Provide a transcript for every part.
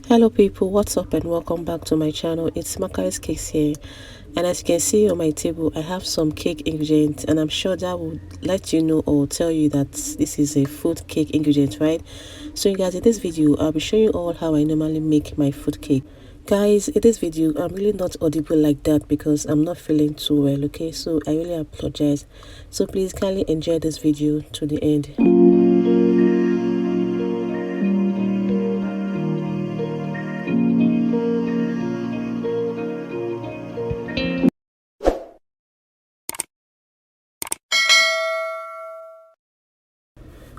Hello people, what's up and welcome back to my channel. It's Makai's Cakes here, and as you can see on my table I have some cake ingredients, and I'm sure that will let you know or tell you that this is a fruit cake ingredient, right? So you guys, in this video I'll be showing you all how I normally make my fruit cake. Guys, in this video I'm really not audible like that because I'm not feeling too well, okay? So I really apologize. So please kindly enjoy this video to the end.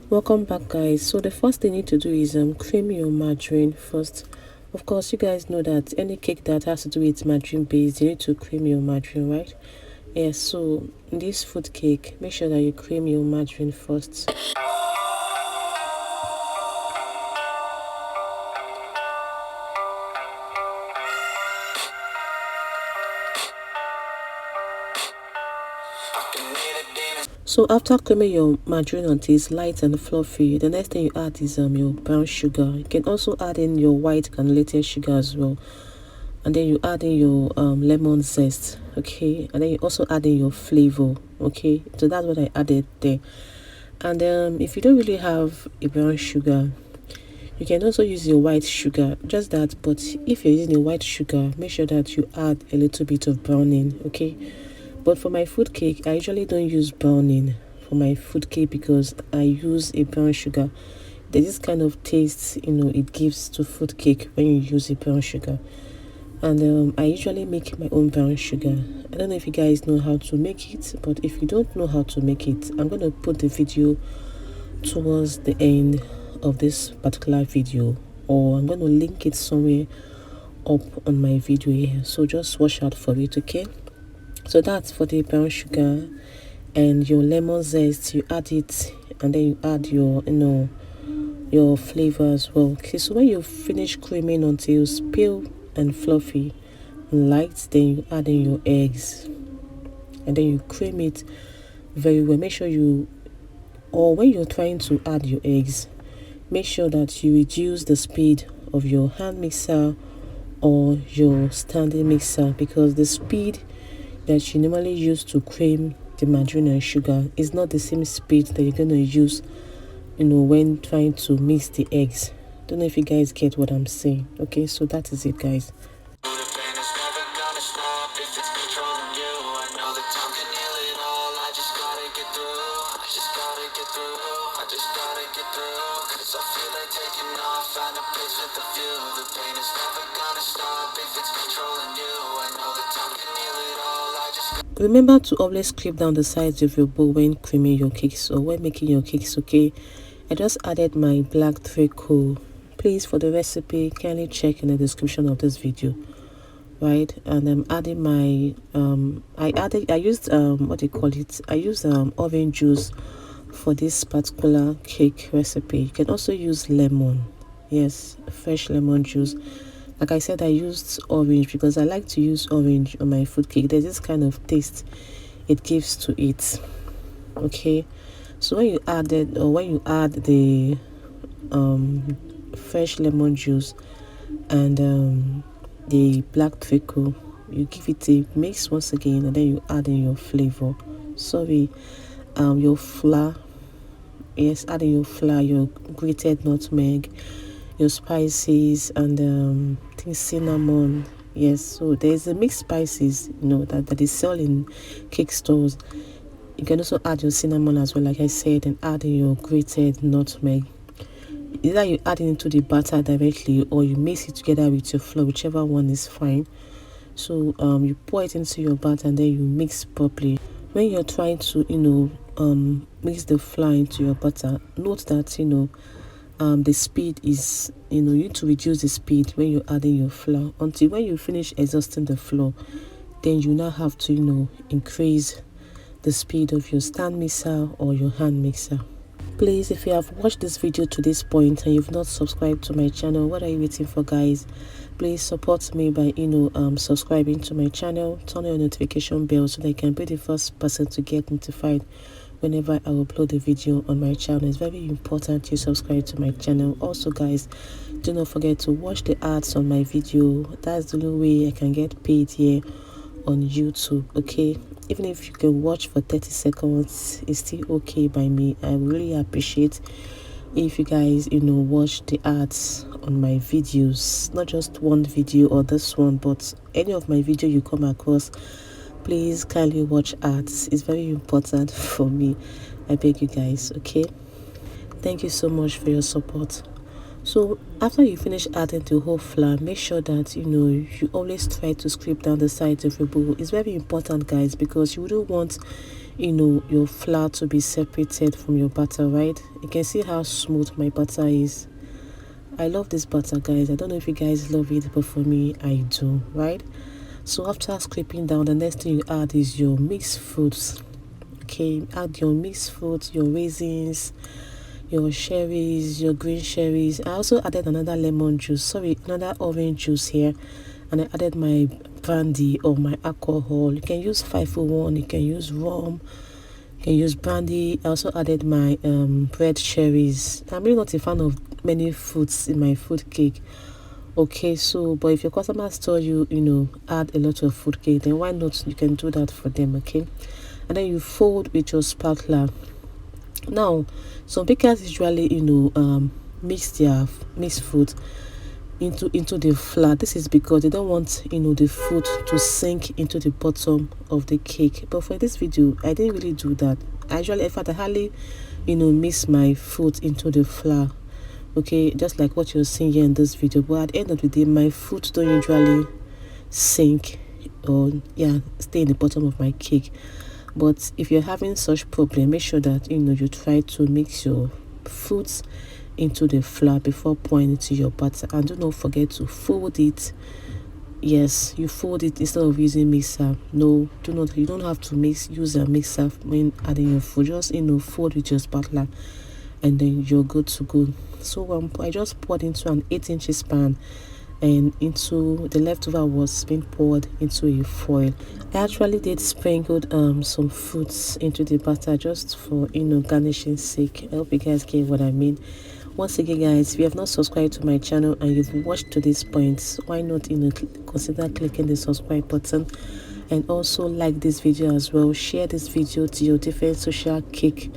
Welcome back, guys. So the first thing you need to do is cream your margarine first. Of course, you guys know that any cake that has to do with margarine base, you need to cream your margarine, right? Yes. So in this fruit cake, make sure that you cream your margarine first. So after creaming your margarine until it's light and fluffy, the next thing you add is your brown sugar. You can also add in your white granulated sugar as well, and then you add in your lemon zest, okay, and then you also add in your flavor, okay. So that's what I added there. And if you don't really have a brown sugar, you can also use your white sugar, just that. But if you're using a white sugar, make sure that you add a little bit of browning, okay. But for my food cake, I usually don't use browning for my food cake because I use a brown sugar. There's this kind of taste, it gives to food cake when you use a brown sugar. And I usually make my own brown sugar. I don't know if you guys know how to make it, but if you don't know how to make it, I'm going to put the video towards the end of this particular video, or I'm going to link it somewhere up on my video here, so just watch out for it, okay. So that's for the brown sugar and your lemon zest. You add it, and then you add your your flavor as well, okay. So when you finish creaming until it's pale and fluffy and light, then you add in your eggs, and then you cream it very well. Make sure when you're trying to add your eggs, make sure that you reduce the speed of your hand mixer or your standing mixer, because the speed that you normally use to cream the margarine and sugar is not the same speed that you're going to use when trying to mix the eggs. Don't know if you guys get what I'm saying, okay. So that is it, guys. Remember to always scrape down the sides of your bowl when creaming your cakes or when making your cakes, okay. I just added my black treacle. Please, for the recipe, kindly check in the description of this video, right? And I'm adding my I used what do you call it, I used orange juice for this particular cake recipe. You can also use lemon, yes, fresh lemon juice. Like I said, I used orange because I like to use orange on my fruit cake. There's this kind of taste it gives to it, okay. So when you add the fresh lemon juice and the black treacle, you give it a mix once again, and then you add in your flavor, your flour. Yes, add in your flour, your grated nutmeg, your spices, and think cinnamon. Yes, so there's a mixed spices that is sold in cake stores. You can also add your cinnamon as well, like I said, and add in your grated nutmeg. Either you add it into the batter directly or you mix it together with your flour, whichever one is fine. So you pour it into your batter and then you mix properly. When you're trying to mix the flour into your butter, note that the speed is, you need to reduce the speed when you're adding your flour until when you finish exhausting the flour. Then you now have to increase the speed of your stand mixer or your hand mixer. Please, if you have watched this video to this point and you've not subscribed to my channel, what are you waiting for, guys? Please support me by subscribing to my channel, turn on your notification bell so that you can be the first person to get notified whenever I upload a video on my channel. It's very important you subscribe to my channel. Also guys, do not forget to watch the ads on my video. That's the only way I can get paid here on YouTube. Okay, even if you can watch for 30 seconds, it's still okay by me. I really appreciate if you guys watch the ads on my videos, not just one video or this one, but any of my video you come across. Please kindly watch ads. It's very important for me. I beg you guys. Okay, thank you so much for your support. So after you finish adding the whole flour, make sure that you always try to scrape down the sides of your bowl. It's very important guys, because you wouldn't want your flour to be separated from your butter, right? You can see how smooth my butter is. I love this butter guys. I don't know if you guys love it, but for me I do, right? So after scraping down, the next thing you add is your mixed fruits. Okay, add your mixed fruits, your raisins, your cherries, your green cherries. I also added another another orange juice here, and I added my brandy or my alcohol. You can use 501, you can use rum, you can use brandy. I also added my red cherries. I'm really not a fan of many fruits in my fruit cake. Okay, so but if your customers tell you add a lot of fruit cake, then why not? You can do that for them. Okay, and then you fold with your spatula. Now some bakers usually mix their mixed fruit into the flour. This is because they don't want the fruit to sink into the bottom of the cake. But for this video I didn't really do that. I hardly mix my fruit into the flour. Okay, just like what you're seeing here in this video. But at the end of the day, my fruit don't usually sink or stay in the bottom of my cake. But if you're having such problem, make sure that you try to mix your fruits into the flour before pouring into your butter, and do not forget to fold it. Yes, you fold it instead of using mixer. No, you don't have to use a mixer when adding your food. Just fold with your spatula and then you're good to go. So I just poured into an 8-inch pan, and into the leftover was being poured into a foil. I actually did sprinkled some fruits into the batter just for garnishing sake. I hope you guys get what I mean. Once again guys, if you have not subscribed to my channel and you've watched to this point, why not consider clicking the subscribe button, and also like this video as well. Share this video to your different social cake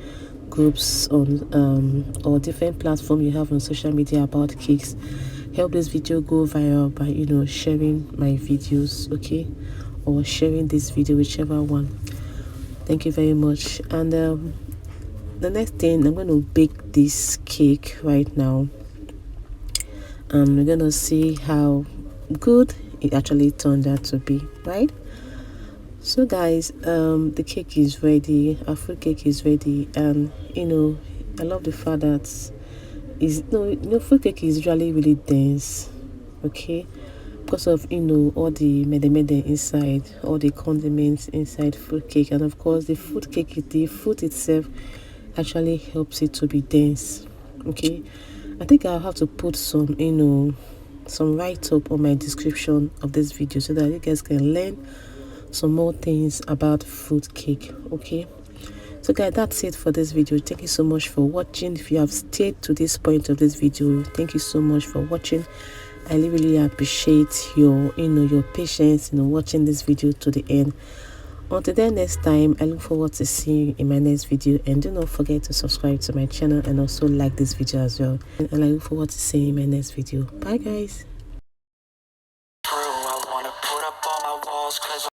groups on or different platform you have on social media about cakes. Help this video go viral by sharing my videos, okay, or sharing this video, whichever one. Thank you very much. And the next thing, I'm going to bake this cake right now, and we're going to see how good it actually turned out to be, right? So guys, the cake is ready. Our fruit cake is ready, and I love the fact that fruit cake is usually really dense, okay, because of all the mede inside, all the condiments inside fruit cake, and of course the fruit itself actually helps it to be dense. Okay, I think I'll have to put some some write-up on my description of this video so that you guys can learn some more things about fruit cake. Okay, so guys, that's it for this video. Thank you so much for watching. If you have stayed to this point of this video, thank you so much for watching. I really appreciate your your patience watching this video to the end. Until then, next time, I look forward to seeing you in my next video, and do not forget to subscribe to my channel and also like this video as well. And I look forward to seeing you in my next video. Bye guys.